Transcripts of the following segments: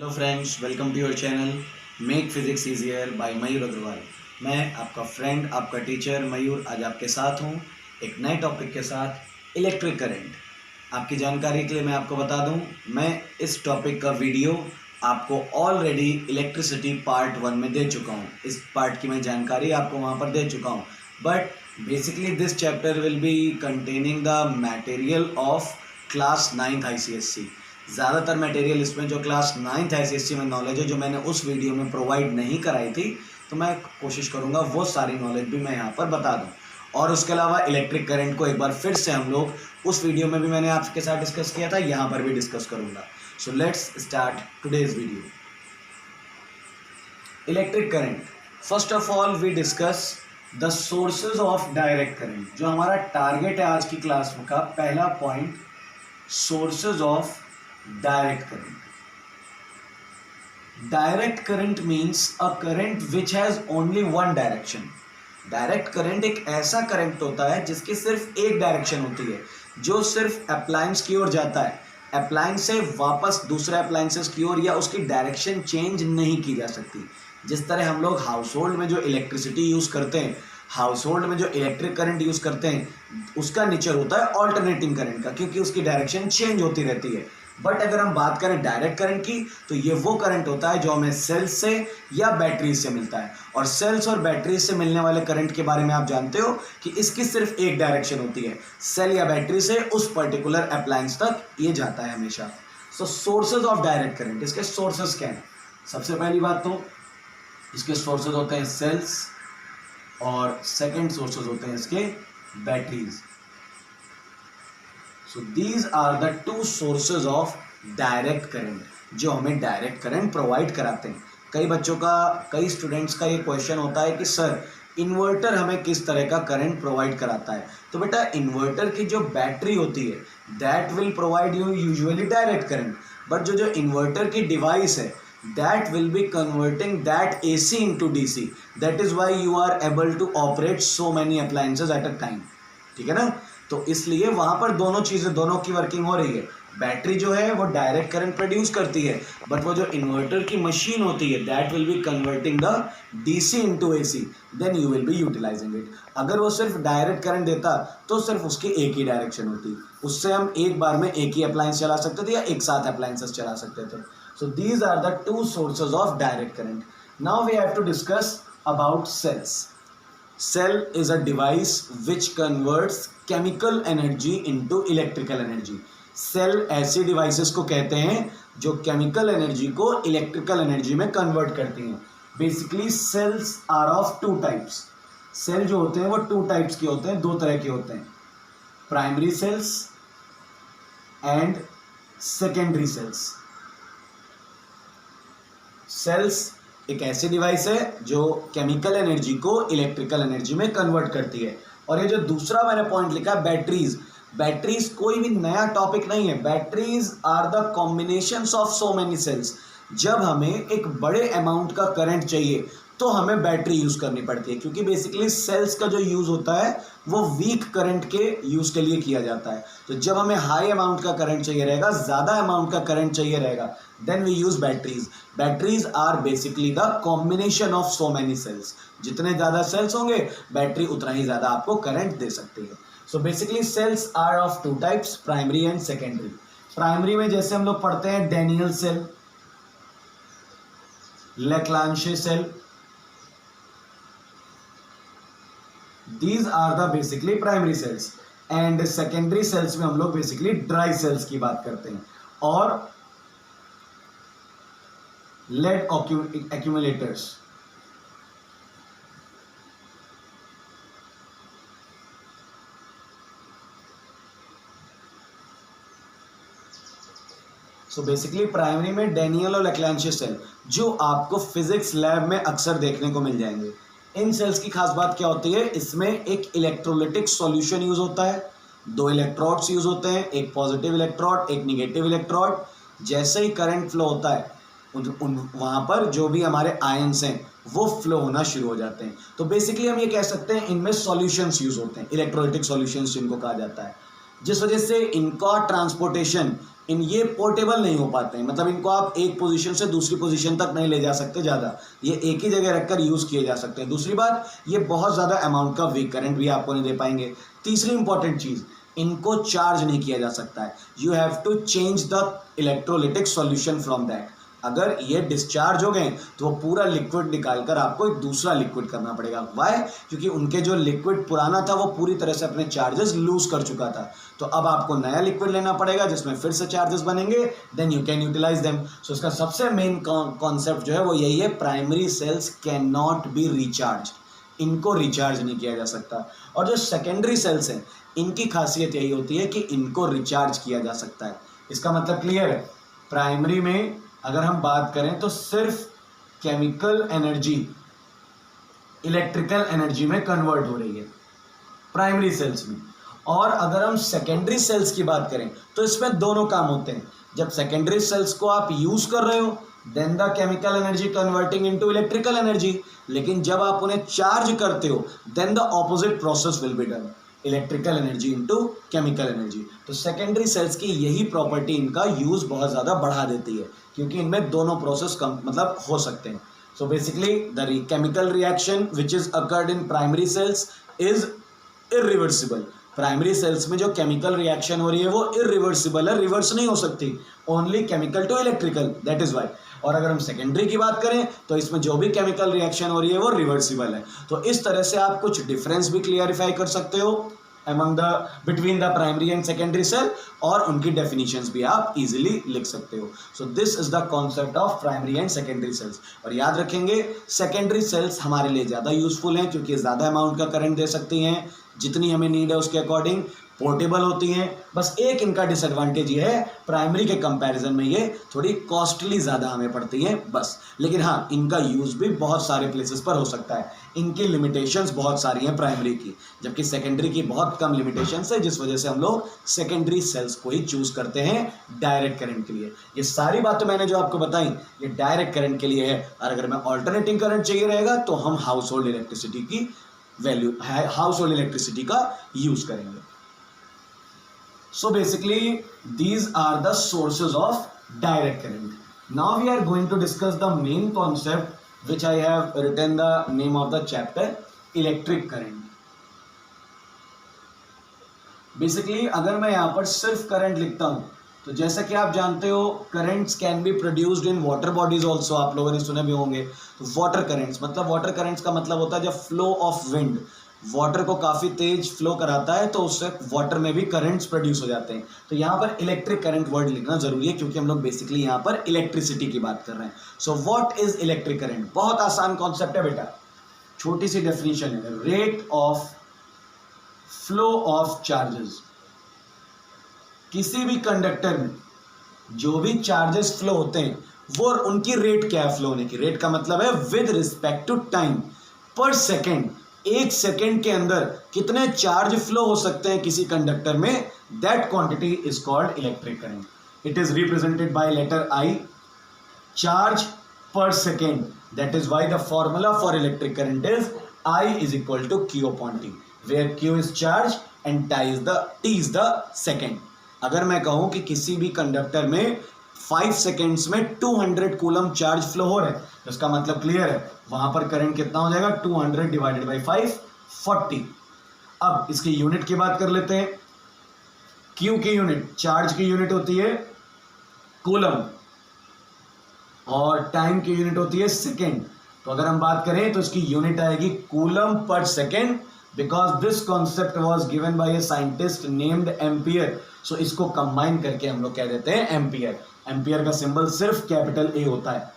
Hello friends, welcome to your channel make physics easier by Mayur Agarwal. मैं आपका friend, आपका teacher मयूर आज आपके साथ हूँ एक नए टॉपिक के साथ, इलेक्ट्रिक करंट। आपकी जानकारी के लिए मैं आपको बता दूँ, मैं इस टॉपिक का वीडियो आपको ऑलरेडी इलेक्ट्रिसिटी पार्ट 1 में दे चुका हूँ। इस पार्ट की मैं जानकारी आपको वहाँ पर दे चुका हूँ, but basically this chapter will be containing the material of class 9th ICSE। ज़्यादातर मटेरियल इसमें जो क्लास 9th ICSE में नॉलेज है, जो मैंने उस वीडियो में प्रोवाइड नहीं कराई थी, तो मैं कोशिश करूँगा वो सारी नॉलेज भी मैं यहाँ पर बता दूँ। और उसके अलावा इलेक्ट्रिक करंट को एक बार फिर से हम लोग उस वीडियो में भी मैंने आपके साथ डिस्कस किया था, यहाँ पर भी डिस्कस करूँगा। So let's start today's video. Electric current, first of all we discuss the sources of direct current. जो हमारा टारगेट है आज की क्लास का पहला point, sources of direct current. Direct current means a current which has only one direction. Direct current एक ऐसा current होता है जिसकी सिर्फ एक डायरेक्शन होती है, जो सिर्फ अप्लायंस की ओर जाता है, अप्लायंस से वापस दूसरे अप्लायंसेस की ओर, या उसकी डायरेक्शन चेंज नहीं की जा सकती। जिस तरह हम लोग हाउस होल्ड में जो इलेक्ट्रिसिटी यूज़ करते हैं, हाउस होल्ड में जो इलेक्ट्रिक करंट यूज़ करते हैं, उसका नेचर होता है ऑल्टरनेटिंग करंट का, क्योंकि उसकी डायरेक्शन चेंज होती रहती है। बट अगर हम बात करें डायरेक्ट करंट की, तो ये वो करंट होता है जो हमें सेल्स से या बैटरीज से मिलता है। और सेल्स और बैटरीज से मिलने वाले करंट के बारे में आप जानते हो कि इसकी सिर्फ एक डायरेक्शन होती है, सेल या बैटरी से उस पर्टिकुलर अप्लायंस तक ये जाता है हमेशा। सो सोर्सेज ऑफ डायरेक्ट करंट, इसके सोर्सेज क्या हैं? सबसे पहली बात तो इसके सोर्सेज होते हैं सेल्स, और सेकेंड सोर्सेज होते हैं इसके batteries. So these are the two sources of direct current, जो हमें डायरेक्ट करंट प्रोवाइड कराते हैं। कई स्टूडेंट्स का ये क्वेश्चन होता है कि सर इन्वर्टर हमें किस तरह का करंट प्रोवाइड कराता है? तो बेटा इन्वर्टर की जो बैटरी होती है that will provide you usually direct current, but जो इन्वर्टर की डिवाइस है that will be converting that AC into DC. That is why you are able to operate so many appliances at a time. ठीक है ना? तो इसलिए वहां पर दोनों चीजें, दोनों की वर्किंग हो रही है। बैटरी जो है वो डायरेक्ट करंट प्रोड्यूस करती है, बट वो जो इन्वर्टर की मशीन होती है that will be converting the DC into AC, then you will be utilising it. अगर वो सिर्फ डायरेक्ट करंट देता तो सिर्फ उसकी एक ही डायरेक्शन होती, उससे हम एक बार में एक ही अप्लायंस चला सकते थे या एक साथ अप्लायंसेस चला सकते थे। So these are the two sources of direct current. Now we have to discuss about cells. Cell is a device which converts chemical energy into electrical energy. Cell ऐसी devices को कहते हैं जो chemical energy को electrical energy में convert करती हैं। Basically cells are of two types. Cell जो होते हैं वो two types के होते हैं, दो तरह के होते हैं, primary cells and secondary cells. Cells एक ऐसी डिवाइस है जो केमिकल एनर्जी को इलेक्ट्रिकल एनर्जी में कन्वर्ट करती है। और ये जो दूसरा मैंने पॉइंट लिखा बैटरीज, बैटरीज कोई भी नया टॉपिक नहीं है। Batteries are the combinations of so many cells. जब हमें एक बड़े अमाउंट का करंट चाहिए तो हमें बैटरी यूज करनी पड़ती है, क्योंकि बेसिकली सेल्स का जो यूज होता है वो वीक करंट के यूज के लिए किया जाता है। तो जब हमें हाई अमाउंट का करंट चाहिए रहेगा, ज्यादा अमाउंट का करंट चाहिए रहेगा, then we use batteries. Batteries are basically the combination of so many cells. जितने ज्यादा सेल्स होंगे बैटरी उतना ही ज्यादा आपको करंट दे सकती है। So basically cells are of two types, primary and secondary. Primary में जैसे हम लोग पढ़ते हैं Daniell cell, Leclanche cell, these are the basically primary cells. and secondary cells में हम लोग basically dry cells की बात करते हैं, और lead accumulators. So basically primary में डैनियल और लेक्लांशे सेल जो आपको फिजिक्स लैब में अक्सर देखने को मिल जाएंगे। इन सेल्स की खास बात क्या होती है? इसमें एक इलेक्ट्रोलिटिक सॉल्यूशन यूज होता है, दो इलेक्ट्रोड्स यूज होते हैं, एक पॉजिटिव इलेक्ट्रोड एक निगेटिव इलेक्ट्रोड। जैसे ही करंट फ्लो होता है वहाँ पर जो भी हमारे आयंस हैं वो फ्लो होना शुरू हो जाते हैं। तो बेसिकली हम ये कह सकते हैं इनमें सॉल्यूशंस यूज होते हैं, इलेक्ट्रोलिटिक सॉल्यूशंस जिनको कहा जाता है, जिस वजह से इनका ट्रांसपोर्टेशन इन ये पोर्टेबल नहीं हो पाते हैं, मतलब इनको आप एक पोजीशन से दूसरी पोजीशन तक नहीं ले जा सकते ज़्यादा, ये एक ही जगह रखकर यूज़ किए जा सकते हैं। दूसरी बात, ये बहुत ज़्यादा अमाउंट का वीक करंट भी आपको नहीं दे पाएंगे। तीसरी इंपॉर्टेंट चीज़, इनको चार्ज नहीं किया जा सकता है। You have to change the electrolytic solution from that. अगर ये डिस्चार्ज हो गए तो वो पूरा लिक्विड निकालकर आपको एक दूसरा लिक्विड करना पड़ेगा। वाई? क्योंकि उनके जो लिक्विड पुराना था वो पूरी तरह से अपने चार्जेस लूज कर चुका था, तो अब आपको नया लिक्विड लेना पड़ेगा जिसमें फिर से चार्जेस बनेंगे, then you can utilise them. So इसका सबसे मेन कॉन्सेप्ट जो है वो यही है, primary cells can not be recharge, इनको रिचार्ज नहीं किया जा सकता। और जो सेकेंडरी सेल्स हैं, इनकी खासियत यही होती है कि इनको रिचार्ज किया जा सकता है। इसका मतलब क्लियर है? प्राइमरी में अगर हम बात करें तो सिर्फ केमिकल एनर्जी इलेक्ट्रिकल एनर्जी में कन्वर्ट हो रही है प्राइमरी सेल्स में। और अगर हम सेकेंडरी सेल्स की बात करें तो इसमें दोनों काम होते हैं। जब सेकेंडरी सेल्स को आप यूज कर रहे हो, then the chemical energy converting into electrical energy, लेकिन जब आप उन्हें चार्ज करते हो, then the opposite process will be done, electrical energy into chemical energy. तो सेकेंडरी सेल्स की यही प्रॉपर्टी इनका यूज बहुत ज़्यादा बढ़ा देती है, क्योंकि इनमें दोनों प्रोसेस मतलब हो सकते हैं। So basically the chemical reaction which is occurred in primary cells is irreversible. Primary cells में जो केमिकल रिएक्शन हो रही है वो इरिवर्सिबल है, रिवर्स नहीं हो सकती, only chemical to electrical, that is why. और अगर हम सेकेंडरी की बात करें तो इसमें जो भी केमिकल रिएक्शन हो रही है वो रिवर्सिबल है। तो इस तरह से आप कुछ डिफरेंस भी क्लियरिफाई कर सकते हो among the between the primary and secondary cell, और उनकी definitions भी आप easily लिख सकते हो। So this is the concept of primary and secondary cells। और याद रखेंगे secondary cells हमारे लिए ज़्यादा यूजफुल हैं क्योंकि ज़्यादा अमाउंट का करंट दे सकती हैं, जितनी हमें नीड है उसके अकॉर्डिंग, पोर्टेबल होती हैं। बस एक इनका डिसएडवांटेज ये है, प्राइमरी के कंपैरिजन में ये थोड़ी कॉस्टली ज़्यादा हमें पड़ती हैं बस। लेकिन हाँ, इनका यूज़ भी बहुत सारे प्लेसेस पर हो सकता है। इनकी लिमिटेशंस बहुत सारी हैं प्राइमरी की, जबकि सेकेंडरी की बहुत कम लिमिटेशंस है, जिस वजह से हम लोग सेकेंडरी सेल्स को ही चूज़ करते हैं डायरेक्ट करंट के लिए। ये सारी बातें मैंने जो आपको बताई ये डायरेक्ट करंट के लिए है, और अगर मैं ऑल्टरनेटिंग करंट चाहिए रहेगा तो हम हाउस होल्ड इलेक्ट्रिसिटी की हाउस होल्ड इलेक्ट्रिसिटी का यूज़ करेंगे। So basically these are the sources of direct current. Now we are going to discuss the main concept which I have written the name of the chapter, electric current. Basically अगर मैं यहाँ पर सिर्फ current लिखता हूँ तो जैसा कि आप जानते हो currents can be produced in water bodies also, आप लोगों ने सुने भी होंगे। तो water currents मतलब water currents का मतलब होता है जब flow of wind वाटर को काफ़ी तेज फ्लो कराता है तो उससे वाटर में भी करंट्स प्रोड्यूस हो जाते हैं। तो यहाँ पर इलेक्ट्रिक करंट वर्ड लिखना जरूरी है क्योंकि हम लोग बेसिकली यहाँ पर इलेक्ट्रिसिटी की बात कर रहे हैं। So what is electric current? बहुत आसान कॉन्सेप्ट है बेटा, छोटी सी डेफिनेशन है, rate of flow of charges. किसी भी कंडक्टर में जो भी चार्जेस फ्लो होते हैं वो उनकी रेट क्या है फ्लो होने की? रेट का मतलब है विद रिस्पेक्ट टू टाइम, पर सेकेंड, एक सेकेंड के अंदर कितने चार्ज फ्लो हो सकते हैं किसी कंडक्टर में, that quantity is called electric current. It is represented by letter I, charge per second, that is why the formula for electric current is I is equal to Q upon T, where Q is charge and T is the second. अगर मैं कहूं कि किसी भी conductor में 5 seconds में 200 coulomb charge flow हो रहा है तो इसका मतलब क्लियर है, वहां पर करंट कितना हो जाएगा? 200 डिवाइडेड बाई 5, 40। अब इसकी यूनिट की बात कर लेते हैं। क्यू की यूनिट, चार्ज की यूनिट होती है कूलम और टाइम की यूनिट होती है सेकेंड। तो अगर हम बात करें तो इसकी यूनिट आएगी coulomb per second, because this concept was given by a scientist named Ampere. So इसको कंबाइन करके हम लोग कह देते हैं एम्पियर। एम्पियर का सिंबल सिर्फ कैपिटल ए होता है।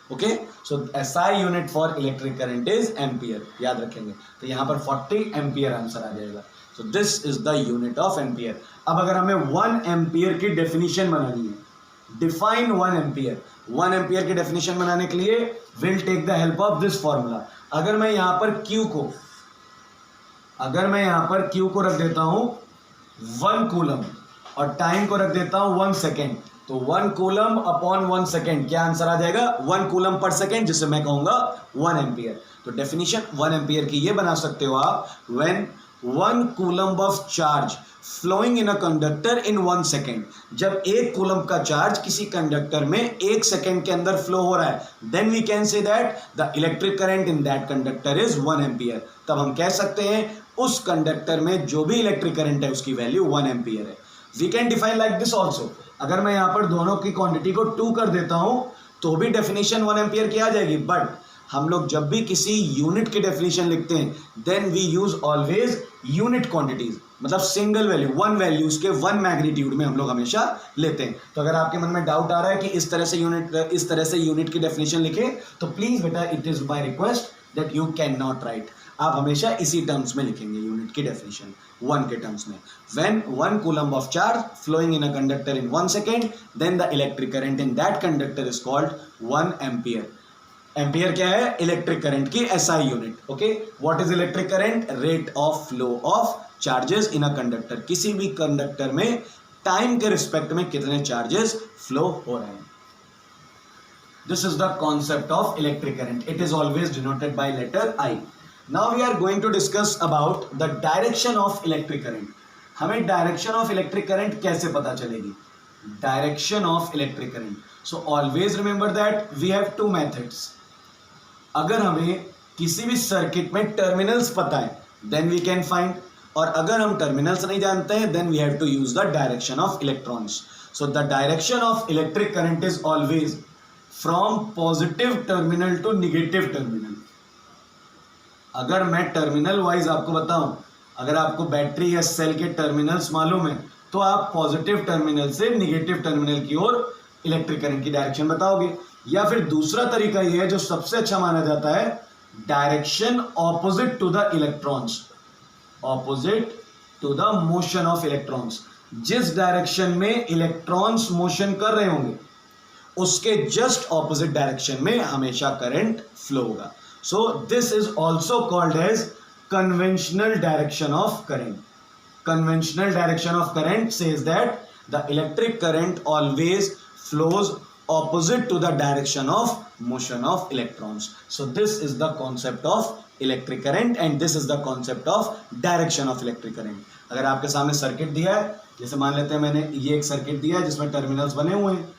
Okay, so SI unit for electric current is ampere, याद रखेंगे। तो यहाँ पर 40 एम्पियर आंसर आ जाएगा। So this is the unit of ampere. अब अगर हमें 1 एम्पियर की डेफिनेशन बनानी है, डिफाइन 1 एम्पियर, 1 एम्पियर की डेफिनेशन बनाने के लिए will take the help of this formula. अगर मैं यहाँ पर Q को रख देता हूँ 1 कूलम और टाइम को रख देता हूँ 1 सेकेंड, तो 1 कूलम अपॉन 1 सेकेंड क्या आंसर आ जाएगा? 1 कूलम पर सेकेंड, जिसे मैं कहूंगा 1 एम्पियर। तो डेफिनेशन 1 एम्पियर की ये बना सकते हो आप, when 1 coulomb of charge flowing in a conductor in 1 second, जब 1 कूलम्ब का चार्ज किसी कंडक्टर में 1 सेकेंड के अंदर फ्लो हो रहा है, then we can say that the electric current in that conductor is 1 ampere. तब हम कह सकते हैं उस कंडक्टर में जो भी इलेक्ट्रिक करंट है उसकी वैल्यू 1 एम्पियर है। We can define like this also, अगर मैं यहां पर दोनों की क्वांटिटी को 2 कर देता हूं तो भी डेफिनेशन 1 एम्पियर की आ जाएगी, बट हम लोग जब भी किसी यूनिट की डेफिनेशन लिखते हैं then we use always unit quantities, मतलब सिंगल वैल्यू 1 वैल्यूज के 1 मैग्नीट्यूड में हम लोग हमेशा लेते हैं। तो अगर आपके मन में डाउट आ रहा है कि इस तरह से यूनिट की डेफिनेशन लिखे, तो प्लीज बेटा it is my request that you can not right, आप हमेशा इसी टर्म्स में लिखेंगे यूनिट की डेफिनेशन 1 के टर्म्स में। When 1 coulomb of charge flowing in a conductor in 1 second then the electric current in that conductor is called 1 ampere. Ampere क्या है? इलेक्ट्रिक करंट की SI unit. Okay, what is electric current? Rate of flow of charges in a conductor, किसी भी conductor में time के respect में कितने charges flow हो रहे हैं। This is the concept of electric current. It is always denoted by letter I. Now we are going to discuss about the direction of electric current. हमें direction of electric current कैसे पता चलेगी? Direction of electric current. So always remember that we have 2 methods. अगर हमें किसी भी circuit में terminals पता है then we can find, और अगर हम टर्मिनल्स नहीं जानते हैं then we have to use the direction of electrons. So the direction of electric current is always from positive terminal to negative terminal. अगर मैं टर्मिनल वाइज आपको बताऊं, अगर आपको बैटरी या सेल के टर्मिनल्स मालूम है तो आप पॉजिटिव टर्मिनल से निगेटिव टर्मिनल की ओर इलेक्ट्रिक करंट की डायरेक्शन बताओगे। या फिर दूसरा तरीका यह है जो सबसे अच्छा माना जाता है, direction opposite to the electrons, opposite to the motion of electrons. जिस डायरेक्शन में इलेक्ट्रॉन्स मोशन कर रहे होंगे उसके जस्ट ऑपोजिट डायरेक्शन में हमेशा करंट फ्लो होगा। So this is also called as conventional direction of current. Conventional direction of current says that the electric current always flows opposite to the direction of motion of electrons. So this is the concept of electric current and this is the concept of direction of electric current. अगर आपके सामने circuit दिया है, जैसे मान लेते हैं मैंने ये एक सर्किट दिया है जिसमें टर्मिनल्स बने हुए हैं,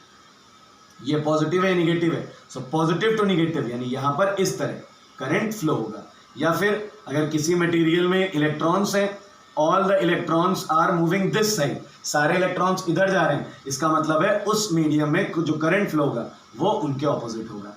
ये पॉजिटिव है निगेटिव है, सो पॉजिटिव टू निगेटिव यानी यहां पर इस तरह करंट फ्लो होगा। या फिर अगर किसी मटेरियल में इलेक्ट्रॉन्स हैं, all the electrons are moving this side, सारे इलेक्ट्रॉन्स इधर जा रहे हैं, इसका मतलब है उस मीडियम में जो करंट फ्लो होगा वो उनके ऑपोजिट होगा।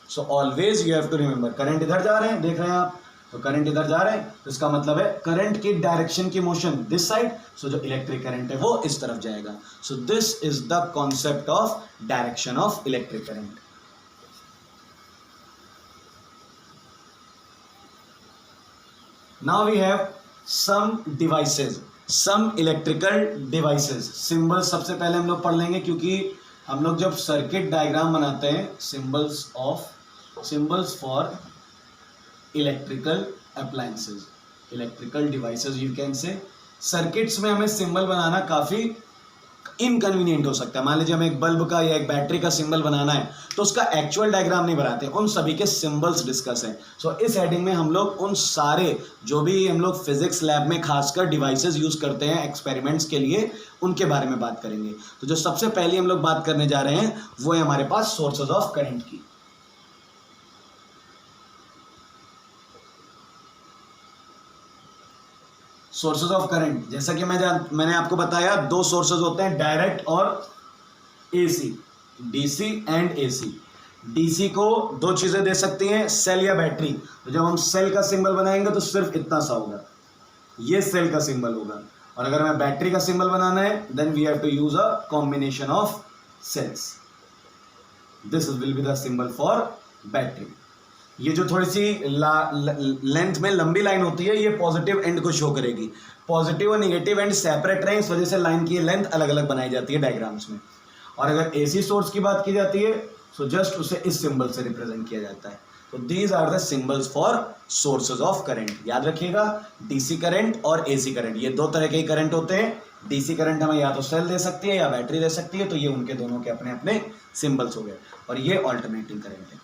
So always you have to remember, current इधर जा रहे हैं, देख रहे हैं आप, तो करंट इधर जा रहे हैं तो इसका मतलब है करंट की डायरेक्शन की मोशन दिस साइड, सो जो इलेक्ट्रिक करंट है वो इस तरफ जाएगा। So this is the concept of direction of electric current. Now we have some devices, some electrical devices. Symbols सबसे पहले हम लोग पढ़ लेंगे क्योंकि हम लोग जब सर्किट डायग्राम बनाते हैं, symbols for electrical appliances, electrical devices you can say. Circuits में हमें सिंबल बनाना काफ़ी इनकन्वीनियंट हो सकता है। मान लीजिए हमें एक बल्ब का या एक बैटरी का सिंबल बनाना है तो उसका एक्चुअल डायग्राम नहीं बनाते, उन सभी के सिंबल्स डिस्कस हैं। सो इस हेडिंग में हम लोग उन सारे जो भी हम लोग फिजिक्स लैब में खासकर डिवाइसेस यूज करते हैं एक्सपेरिमेंट्स के लिए, उनके बारे में बात करेंगे। तो जो सबसे पहले हम लोग बात करने जा रहे हैं वो है हमारे पास सोर्सेज ऑफ करंट की। सोर्सेज ऑफ करंट, जैसा कि मैंने आपको बताया 2 सोर्सेज होते हैं, डायरेक्ट और AC, DC and AC. DC को 2 चीजें दे सकती हैं, सेल या बैटरी। तो जब हम सेल का सिंबल बनाएंगे तो सिर्फ इतना सा होगा, ये सेल का सिंबल होगा। और अगर हमें बैटरी का सिंबल बनाना है then we have to use a combination of cells, this will be the symbol for battery. ये जो थोड़ी सी लेंथ में लंबी लाइन होती है ये पॉजिटिव एंड को शो करेगी, पॉजिटिव और निगेटिव एंड सेपरेट रहे, इस वजह से लाइन की लेंथ अलग अलग बनाई जाती है डायग्राम्स में। और अगर एसी सोर्स की बात की जाती है सो जस्ट उसे इस सिंबल से रिप्रेजेंट किया जाता है। तो these are the symbols for sources of current. याद रखिएगा, डीसी करंट और एसी करंट ये 2 तरह के करंट होते हैं। डीसी करंट हमें या तो सेल दे सकती है या बैटरी दे सकती है, तो ये उनके दोनों के अपने अपने सिंबल्स हो गए। और ये ऑल्टरनेटिंग करंट है।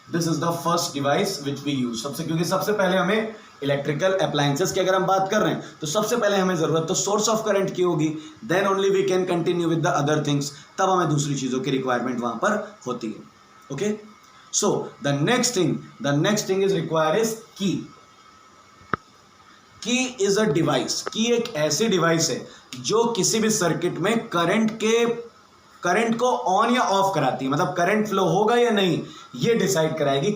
This is the first device which we use. क्योंकि सबसे पहले हमें इलेक्ट्रिकल अप्लायंसेस की अगर हम बात कर रहे हैं तो सबसे पहले हमें ज़रूरत तो सोर्स ऑफ करंट की होगी, then only we can continue with the other things, तब हमें दूसरी चीज़ों की रिक्वायरमेंट वहाँ पर होती है. Okay, so the next thing is require is की. Key is a device. की एक ऐसी डिवाइस है जो किसी भी सर्किट में करंट को ऑन या ऑफ कराती है, मतलब करंट फ्लो होगा या नहीं ये डिसाइड कराएगी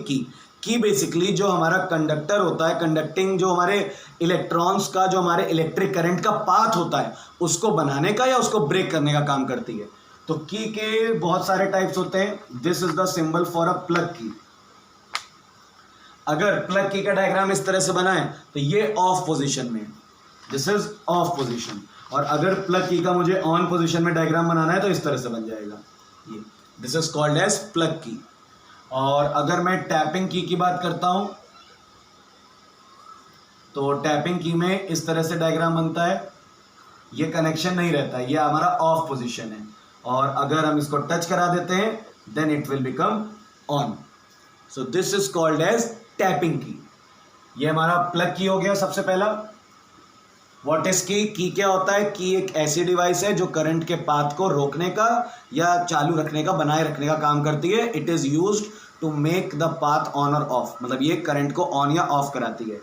की बेसिकली जो हमारा कंडक्टर होता है, कंडक्टिंग जो हमारे इलेक्ट्रॉन्स का, जो हमारे इलेक्ट्रिक करंट का पाथ होता है उसको बनाने का या उसको ब्रेक करने का काम करती है. तो की के बहुत सारे टाइप्स होते हैं. This is the symbol for a plug की. अगर प्लग की का डायग्राम इस तरह से बना है तो ये ऑफ पोजीशन में, दिस इज ऑफ पोजीशन. और अगर प्लग की का मुझे ऑन पोजीशन में डायग्राम बनाना है तो इस तरह से बन जाएगा ये. This is called as plug key. और अगर मैं टैपिंग की बात करता हूं तो टैपिंग की में इस तरह से डायग्राम बनता है. ये कनेक्शन नहीं रहता है, ये हमारा ऑफ पोजीशन है. और अगर हम इसको टच करा देते हैं then it will become on. So this is called as tapping key. ये हमारा प्लग की हो गया सबसे पहला. व्हाट इज की? की क्या होता है? की एक ऐसी डिवाइस है जो करंट के पाथ को रोकने का या चालू रखने का, बनाए रखने का काम करती है. It is used to make the path on और ऑफ, मतलब ये करंट को ऑन या ऑफ कराती है.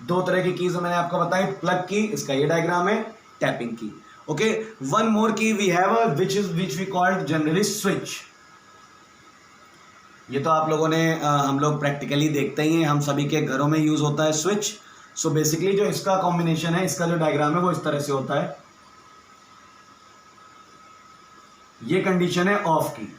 दो तरह की कीज मैंने आपको बताई, प्लग की, इसका ये डायग्राम है, टैपिंग की. Okay, one more key we have which we called generally switch. ये तो आप लोगों ने हम लोग प्रैक्टिकली देखते ही हैं, हम सभी के घरों में यूज होता है स्विच. सो बेसिकली जो इसका कॉम्बिनेशन है, इसका जो डायग्राम है वो इस तरह से होता है. ये कंडीशन है ऑफ की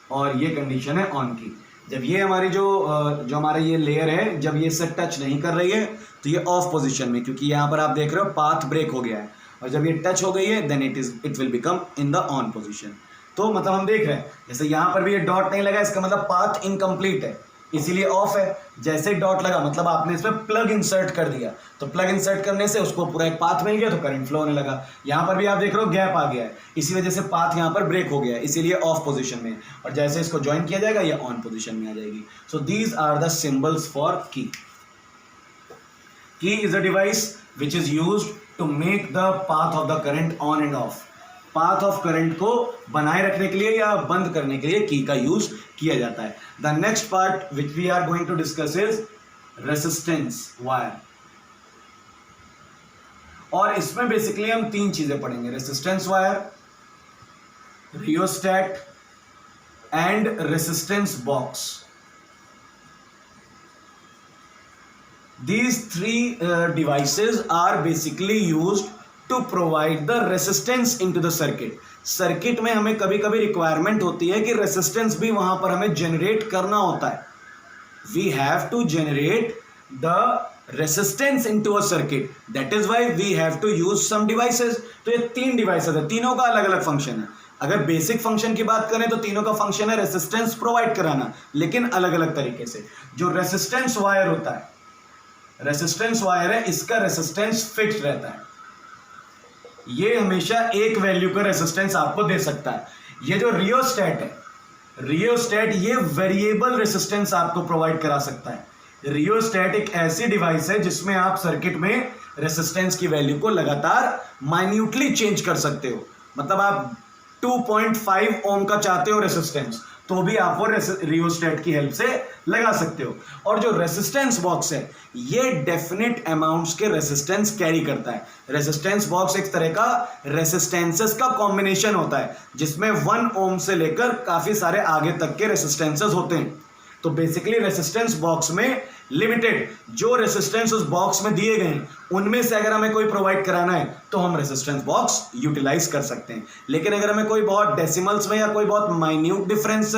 और ये कंडीशन है ऑन की. जब ये हमारी जो हमारा ये लेयर है, जब ये इससे टच नहीं कर रही है तो ये ऑफ पोजीशन में, क्योंकि यहां पर आप देख रहे हो पाथ ब्रेक हो गया है. और जब ये टच हो गई है then it will become in the on position. तो मतलब हम देख रहे हैं जैसे यहां पर भी ये डॉट नहीं लगा, इसका मतलब पाथ इनकम्प्लीट है, इसीलिए ऑफ है. जैसे डॉट लगा मतलब आपने इसमें प्लग इंसर्ट कर दिया, तो प्लग इंसर्ट करने से उसको पूरा एक पाथ मिल गया तो करंट फ्लो होने लगा. यहां पर भी आप देख रहे हो गैप आ गया है, इसी वजह से पाथ यहां पर ब्रेक हो गया है, इसीलिए ऑफ पोजीशन में. और जैसे इसको ज्वाइन किया जाएगा ये ऑन पोजीशन में आ जाएगी. So these are the symbols for key. Key is a device which is used to make the path of the current on and off. Path of current को बनाए रखने के लिए या बंद करने के लिए की का यूज किया जाता है. The next part which we are going to discuss is resistance wire. और इसमें बेसिकली हम तीन चीजें पढ़ेंगे: resistance wire, rheostat and resistance box. These three devices are basically used to provide the resistance into the circuit. Circuit में हमें कभी कभी रिक्वायरमेंट होती है कि रेसिस्टेंस भी वहां पर हमें जनरेट करना होता है. We have to generate the resistance into a circuit. That is why we have to use some devices. तो ये तीन डिवाइसेस है, तीनों का अलग अलग फंक्शन है. अगर बेसिक फंक्शन की बात करें तो तीनों का फंक्शन है रेसिस्टेंस प्रोवाइड कराना, लेकिन अलग अलग तरीके से. जो रेसिस्टेंस वायर होता है, रेसिस्टेंस वायर है, इसका रेसिस्टेंस फिक्स्ड रहता है. ये हमेशा एक वैल्यू का रेसिस्टेंस आपको दे सकता है. ये जो रियोस्टेट है, रियोस्टेट ये वेरिएबल रेसिस्टेंस आपको प्रोवाइड करा सकता है. रियोस्टेट एक ऐसी डिवाइस है जिसमें आप सर्किट में रेसिस्टेंस की वैल्यू को लगातार माइन्यूटली चेंज कर सकते हो. मतलब आप 2.5 ओम का चाहते हो रेसिस्टेंस, तो भी आप वो रियोस्टेट की हेल्प से लगा सकते हो. और जो रेसिस्टेंस बॉक्स है ये डेफिनेट अमाउंट्स के रेसिस्टेंस कैरी करता है. रेसिस्टेंस बॉक्स एक तरह का रेसिस्टेंसेस का कॉम्बिनेशन होता है जिसमें 1 ओम से लेकर काफी सारे आगे तक के रेसिस्टेंसेस होते हैं. तो बेसिकली रेसिस्टेंस बॉक्स में लिमिटेड जो रेसिस्टेंस उस बॉक्स में दिए गए हैं उनमें से अगर हमें कोई प्रोवाइड कराना है तो हम रेसिस्टेंस बॉक्स यूटिलाइज कर सकते हैं. लेकिन अगर हमें कोई बहुत डेसिमल्स में या कोई बहुत माइन्यूट डिफरेंस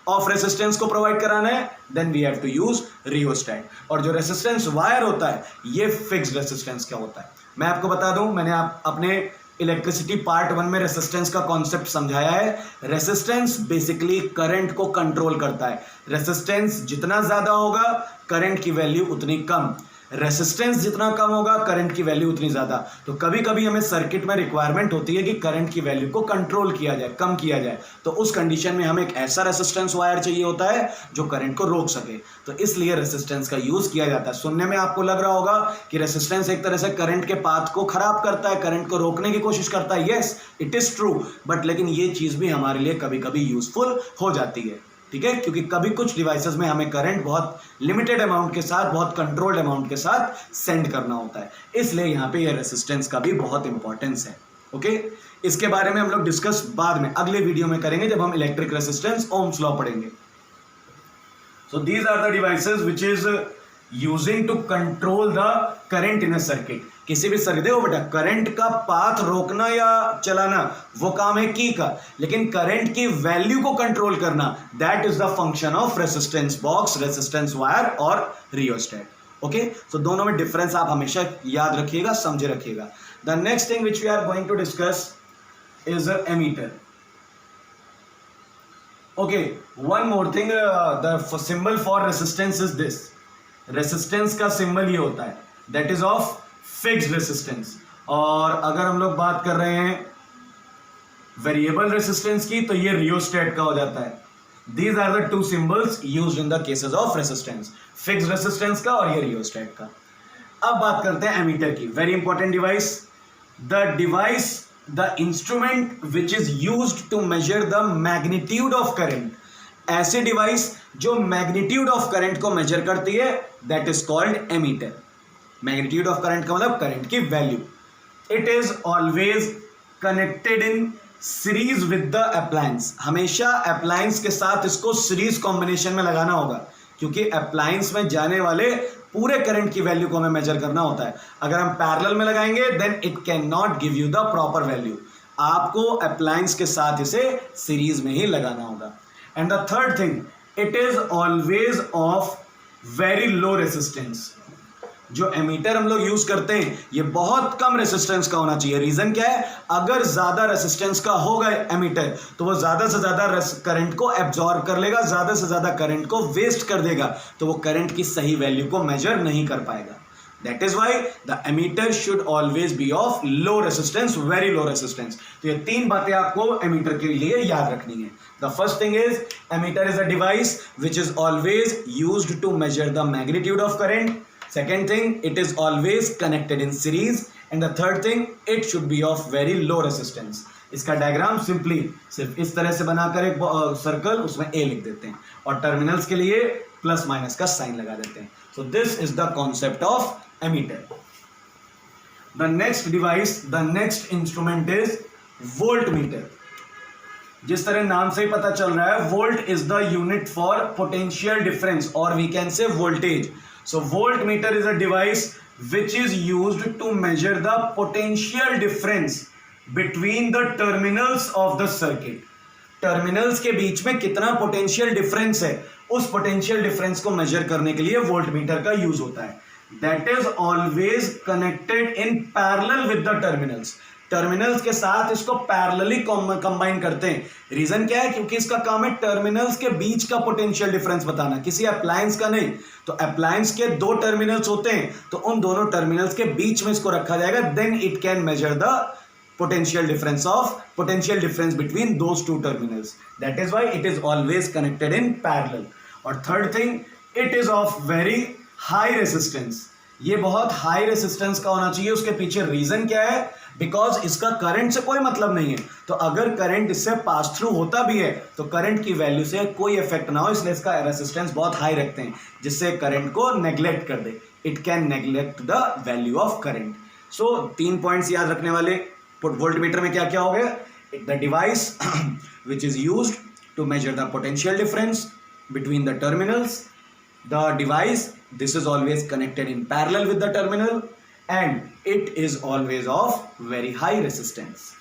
ऑफ रेसिस्टेंस को प्रोवाइड कराना है then we have to use rheostat. और जो रेसिस्टेंस वायर होता है ये फिक्स्ड रेसिस्टेंस का होता है. मैं आपको बता दूं, मैंने अपने इलेक्ट्रिसिटी पार्ट 1 में रेसिस्टेंस का कॉन्सेप्ट समझाया है. रेसिस्टेंस बेसिकली करंट को कंट्रोल करता है. रेसिस्टेंस जितना ज्यादा होगा करंट की वैल्यू उतनी कम. रेसिस्टेंस जितना कम होगा करंट की वैल्यू उतनी ज़्यादा। तो कभी कभी हमें सर्किट में रिक्वायरमेंट होती है कि करंट की वैल्यू को कंट्रोल किया जाए, कम किया जाए, तो उस कंडीशन में हमें एक ऐसा रेसिस्टेंस वायर चाहिए होता है जो करंट को रोक सके। तो इसलिए रेसिस्टेंस का यूज़ किया जाता है। सुनने में आपको लग रहा होगा कि रेसिस्टेंस एक तरह से करंट के पाथ को खराब करता है, करंट को रोकने की कोशिश करता है। Yes, it is true, but लेकिन ये चीज़ भी हमारे लिए कभी कभी यूजफुल हो जाती है, ठीक है, क्योंकि कभी कुछ डिवाइसेस में हमें करंट बहुत लिमिटेड अमाउंट के साथ, बहुत कंट्रोल्ड अमाउंट के साथ सेंड करना होता है। इसलिए यहाँ पे ये रेसिस्टेंस का भी बहुत इंपॉर्टेंस है। ओके, इसके बारे में हम लोग डिस्कस बाद में अगले वीडियो में करेंगे जब हम इलेक्ट्रिक रेसिस्टेंस, ओम्स लॉ पढ़ेंगे। So these are the devices which is using to control the current in a circuit. किसी भी सर्किट, देखो बेटा, करंट का पाथ रोकना या चलाना वो काम है की का, लेकिन करंट की वैल्यू को कंट्रोल करना that is the function of resistance box, resistance wire और रियोस्टेट। ओके, सो दोनों में डिफरेंस आप हमेशा याद रखिएगा, समझे रखिएगा। The next thing which we are going to discuss is ammeter. Okay, one more thing, the symbol for resistance is this. Resistance का सिंबल ये होता है, that is of fixed resistance. और अगर हम लोग बात कर रहे हैं वेरिएबल रेसिस्टेंस की, तो ये रियोस्टेट का हो जाता है। These are the two symbols used in the cases of resistance, fixed resistance का और ये रियोस्टेट का। अब बात करते हैं एमीटर की। Very important device, the instrument which is used to measure the magnitude of current. ऐसे डिवाइस जो मैग्नीट्यूड ऑफ करंट को मेजर करती है, that is called ammeter. Magnitude of current का मतलब करंट की value. It is always connected in series with the appliance. हमेशा appliance के साथ इसको सीरीज कॉम्बिनेशन में लगाना होगा, क्योंकि अप्लायंस में जाने वाले पूरे करंट की वैल्यू को हमें मेजर करना होता है। अगर हम पैरेलल में लगाएंगे then it can not give you the proper value. आपको अप्लायंस के साथ इसे सीरीज में ही लगाना होगा। And the third thing, it is always of very low resistance. जो एमीटर हम लोग यूज करते हैं ये बहुत कम रेसिस्टेंस का होना चाहिए। रीजन क्या है, अगर ज्यादा रेसिस्टेंस का होगा एमीटर तो वो ज्यादा से ज्यादा करंट को एब्जॉर्ब कर लेगा, ज्यादा से ज्यादा करंट को वेस्ट कर देगा, तो वो करंट की सही वैल्यू को मेजर नहीं कर पाएगा। That is why the ammeter should always be of low resistance, very low resistance. तो ये तीन बातें आपको एमीटर के लिए याद रखनी है। The first thing is ammeter is a device which is always used to measure the magnitude of current. Second thing, it is always connected in series, and the third thing, it should be of very low resistance. इसका diagram simply सिर्फ इस तरह से बनाकर एक circle, उसमें A लिख देते हैं और टर्मिनल्स के लिए प्लस माइनस का साइन लगा देते हैं। So this is the concept of emitter. The next device, the next instrument is voltmeter. जिस तरह नाम से ही पता चल रहा है, volt is the unit for potential difference और we can say voltage. So voltmeter is a device which is used to measure the potential difference between the terminals of the circuit. Terminals के बीच में कितना potential difference है, उस potential difference को major करने के लिए वोल्टमीटर का यूज होता है। That is always connected in parallel with the terminals. Terminals के साथ इसको पैरेलली कंबाइन करते हैं। रीजन क्या है, क्योंकि इसका काम है टर्मिनल्स के बीच का पोटेंशियल डिफरेंस बताना, किसी अप्लायंस का नहीं। तो अप्लायंस के दो टर्मिनल्स होते हैं, तो उन दोनों टर्मिनल्स के बीच में इसको रखा जाएगा, then it can measure the potential difference between those two terminals. That is why it is always connected in parallel. और third thing, it is of very high resistance. ये बहुत हाई रेसिस्टेंस का होना चाहिए। उसके पीछे रीजन क्या है, बिकॉज इसका करंट से कोई मतलब नहीं है। तो अगर करंट इससे पास थ्रू होता भी है तो करंट की वैल्यू से कोई इफेक्ट ना हो, इसलिए इसका रेसिस्टेंस बहुत हाई रखते हैं, जिससे करंट को नेग्लेक्ट कर दे। It can neglect the value of current. So 3 points याद रखने वाले। वोल्टमीटर में क्या क्या हो गया, the device which is used to measure the potential difference between the terminals, the device this is always connected in parallel with the terminal, and it is always of very high resistance.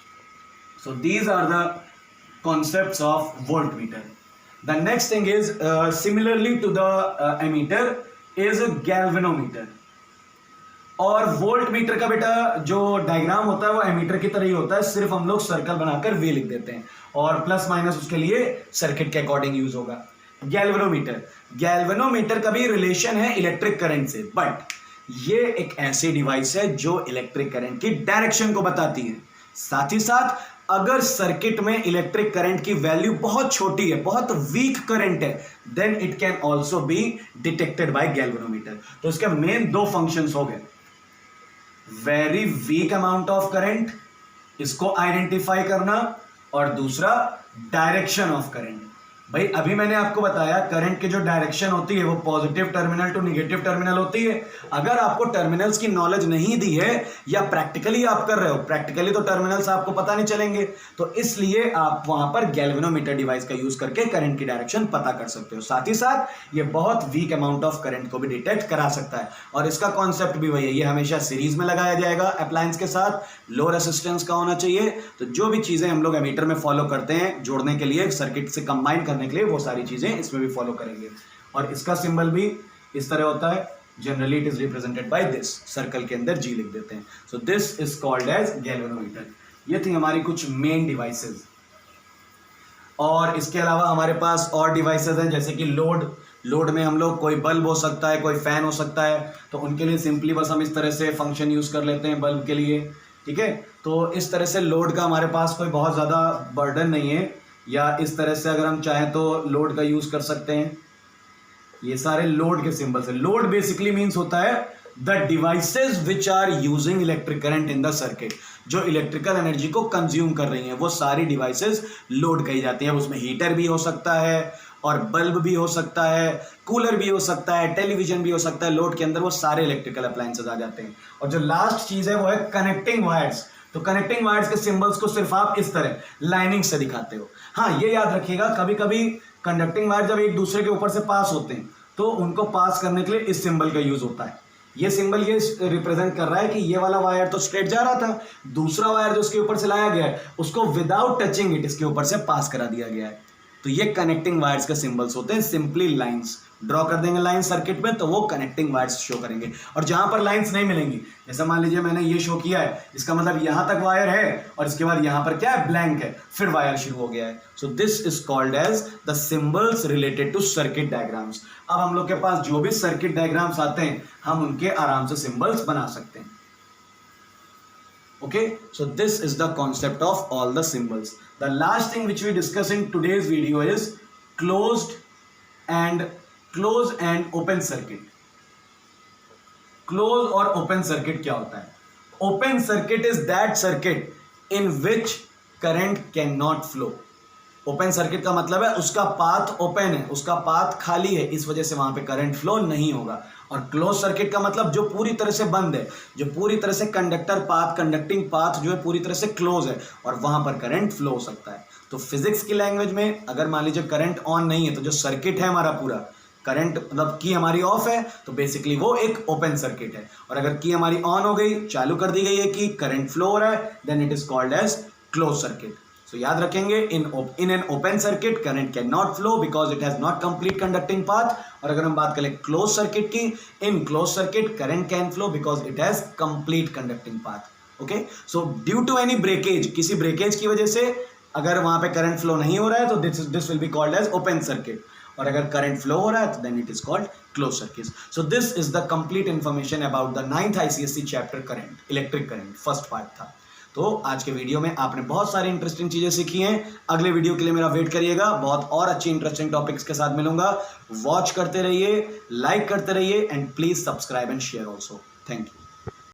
So these are the concepts of voltmeter. The next thing is similarly to the ammeter is a galvanometer. और volt meter का बेटा जो diagram होता है वो ammeter की तरह ही होता है, सिर्फ हम लोग सर्कल बनाकर वे लिख देते हैं और प्लस माइनस उसके लिए सर्किट के अकॉर्डिंग यूज होगा। गैल्वेनोमीटर का भी रिलेशन है इलेक्ट्रिक करंट से, बट ये एक ऐसी डिवाइस है जो इलेक्ट्रिक करंट की डायरेक्शन को बताती है। साथ ही साथ अगर सर्किट में इलेक्ट्रिक करंट की वैल्यू बहुत छोटी है, बहुत वीक करंट है, then it can also be detected by galvanometer. तो इसके मेन दो फंक्शंस हो गए, very weak amount of current, इसको आइडेंटिफाई करना, और दूसरा डायरेक्शन ऑफ करंट। भाई अभी मैंने आपको बताया करंट की जो डायरेक्शन होती है वो positive terminal to negative terminal होती है। अगर आपको टर्मिनल्स की नॉलेज नहीं दी है या प्रैक्टिकली आप कर रहे हो, प्रैक्टिकली तो टर्मिनल्स आपको पता नहीं चलेंगे, तो इसलिए आप वहां पर गैल्वेनोमीटर डिवाइस का यूज करके करंट की डायरेक्शन पता कर सकते हो। साथ ही साथ ये बहुत वीक अमाउंट ऑफ करंट को भी डिटेक्ट करा सकता है। और इसका कॉन्सेप्ट भी वही है, ये हमेशा सीरीज में लगाया जाएगा अप्लायंस के साथ, लो रेसिस्टेंस का होना चाहिए। तो जो भी चीजें हम लोग एमीटर में फॉलो करते हैं जोड़ने के लिए, सर्किट से कंबाइन करने के लिए, वो सारी चीजें इसमें भी फॉलो करेंगे। और इसका सिंबल भी इस तरह होता है, generally it is represented by this, circle के अंदर जी लिख देते हैं। So this is called as galvanometer. ये थी हमारी कुछ मेन डिवाइसेस। और इसके अलावा हमारे पास और डिवाइसेस हैं, जैसे कि लोड में हम लोग कोई बल्ब हो सकता है, कोई फैन हो सकता है, तो उनके लिए सिंपली बस हम इस तरह से फंक्शन यूज कर लेते हैं बल्ब के लिए, ठीक है। तो इस तरह से लोड का हमारे पास कोई बहुत ज़्यादा बर्डन नहीं है, या इस तरह से अगर हम चाहें तो लोड का यूज कर सकते हैं। ये सारे लोड के सिंबल्स हैं। लोड बेसिकली मीन्स होता है the devices which are using electric current in the circuit, जो इलेक्ट्रिकल एनर्जी को कंज्यूम कर रही हैं वो सारी डिवाइसेस लोड कही जाती हैं। उसमें हीटर भी हो सकता है, और बल्ब भी हो सकता है, कूलर भी हो सकता है, टेलीविजन भी हो सकता है। लोड के अंदर वो सारे इलेक्ट्रिकल अप्लायंसेस आ जाते हैं। और जो लास्ट चीज है वो है कनेक्टिंग वायर्स। तो कनेक्टिंग वायर्स के सिंबल्स को सिर्फ आप इस तरह लाइनिंग से दिखाते हो। हाँ, ये याद रखिएगा, कभी कभी कंडक्टिंग वायर जब एक दूसरे के ऊपर से पास होते हैं तो उनको पास करने के लिए इस सिंबल का यूज होता है। ये सिंबल ये रिप्रेजेंट कर रहा है कि ये वाला वायर तो स्ट्रेट जा रहा था, दूसरा वायर जो उसके ऊपर से लाया गया है उसको विदाउट टचिंग इट इसके ऊपर से पास करा दिया गया है। तो ये कनेक्टिंग वायर्स के सिंबल्स होते हैं। सिंपली लाइंस ड्रॉ कर देंगे लाइन सर्किट में, तो वो कनेक्टिंग वायर्स शो करेंगे। और जहां पर लाइंस नहीं मिलेंगी, जैसे मान लीजिए मैंने ये शो किया है, इसका मतलब यहां तक वायर है और इसके बाद यहां पर क्या है, ब्लैंक है, फिर वायर शुरू हो गया है। So this is called as the symbols related to circuit diagrams. अब हम लोग के पास जो भी सर्किट डायग्राम्स आते हैं हम उनके आराम से सिंबल्स बना सकते हैं। Okay, so this is the concept of all the symbols. The last thing which we discuss in today's video is closed and open circuit. Closed और open circuit क्या होता है? Open circuit is that circuit in which current cannot flow. Open circuit का मतलब है उसका path open है, उसका पाथ खाली है, इस वजह से वहां पे करंट फ्लो नहीं होगा। और क्लोज सर्किट का मतलब जो पूरी तरह से बंद है, जो पूरी तरह से कंडक्टिंग पाथ जो है पूरी तरह से क्लोज है और वहां पर करंट फ्लो हो सकता है। तो फिजिक्स की लैंग्वेज में अगर मान लीजिए करंट ऑन नहीं है तो जो सर्किट है हमारा पूरा, करंट मतलब की हमारी ऑफ है, तो बेसिकली वो एक ओपन सर्किट है। और अगर की हमारी ऑन हो गई, चालू कर दी गई है कि करंट फ्लो हो रहा है, then it is called as close circuit. So याद रखेंगे, in an open circuit current cannot flow because it has not complete conducting path। और अगर हम बात करें closed circuit की, in closed circuit current can flow because it has complete conducting path। Okay, so due to any breakage, किसी breakage की वजह से अगर वहां पे करंट फ्लो नहीं हो रहा है तो this will be called as open circuit। और अगर करंट फ्लो हो रहा है तो then it is called closed circuit। So this is the complete information about the 9th ICSE chapter current, electric current, first part था। तो आज के वीडियो में आपने बहुत सारी इंटरेस्टिंग चीजें सीखी हैं। अगले वीडियो के लिए मेरा वेट करिएगा, बहुत और अच्छी इंटरेस्टिंग टॉपिक्स के साथ मिलूंगा। वॉच करते रहिए, लाइक करते रहिए and please subscribe and share also. Thank you.